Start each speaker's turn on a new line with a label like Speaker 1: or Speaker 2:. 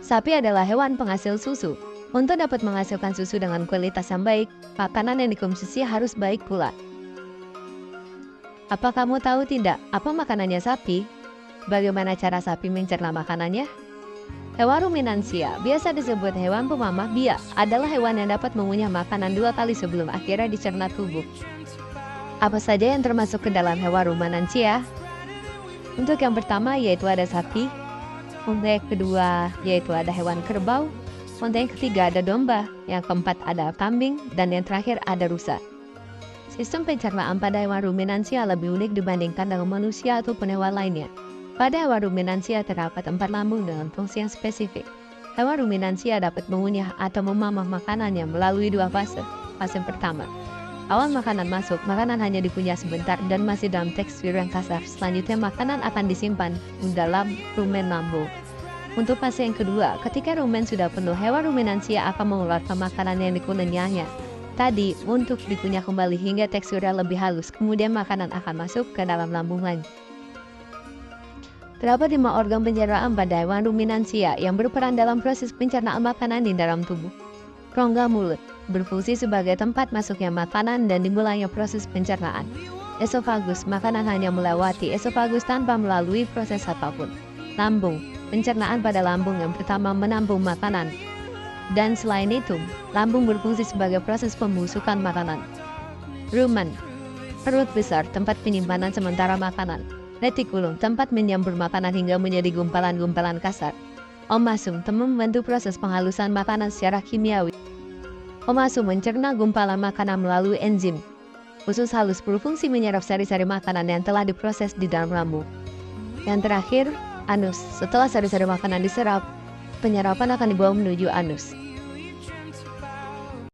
Speaker 1: Sapi adalah hewan penghasil susu. Untuk dapat menghasilkan susu dengan kualitas yang baik, makanan yang dikonsumsi harus baik pula. Apa kamu tahu tidak apa makanannya sapi? Bagaimana cara sapi mencerna makanannya? Hewan ruminansia, biasa disebut hewan pemamah biak, adalah hewan yang dapat mengunyah makanan 2 kali sebelum akhirnya dicerna tubuh. Apa saja yang termasuk ke dalam hewan ruminansia? Untuk yang pertama yaitu ada sapi, untuk yang kedua yaitu ada hewan kerbau, untuk yang ketiga ada domba, yang keempat ada kambing, dan yang terakhir ada rusa. Sistem pencernaan pada hewan ruminansia lebih unik dibandingkan dengan manusia ataupun hewan lainnya. Pada hewan ruminansia terdapat 4 lambung dengan fungsi yang spesifik. Hewan ruminansia dapat mengunyah atau memamah makanannya melalui 2 fase. Fase pertama, awal makanan masuk, makanan hanya dikunyah sebentar dan masih dalam tekstur yang kasar. Selanjutnya makanan akan disimpan di dalam rumen lambung. Untuk fase yang kedua, ketika rumen sudah penuh, hewan ruminansia akan mengeluarkan makanan yang dikunyahnya tadi untuk dikunyah kembali hingga teksturnya lebih halus. Kemudian makanan akan masuk ke dalam lambung lagi. Terdapat 5 organ pencernaan pada hewan ruminansia yang berperan dalam proses pencernaan makanan di dalam tubuh. Rongga mulut berfungsi sebagai tempat masuknya makanan dan dimulainya proses pencernaan. Esofagus, makanan hanya melewati esofagus tanpa melalui proses apapun. Lambung, pencernaan pada lambung yang pertama menampung makanan. Dan selain itu, lambung berfungsi sebagai proses pembusukan makanan. Rumen, perut besar, tempat penyimpanan sementara makanan. Retikulum, tempat menyambur makanan hingga menjadi gumpalan-gumpalan kasar. Omasum, membantu proses penghalusan makanan secara kimiawi. Omasum mencerna gumpalan makanan melalui enzim. Usus halus berfungsi menyerap sari-sari makanan yang telah diproses di dalam lambung. Yang terakhir, anus. Setelah sari-sari makanan diserap, penyerapan akan dibawa menuju anus.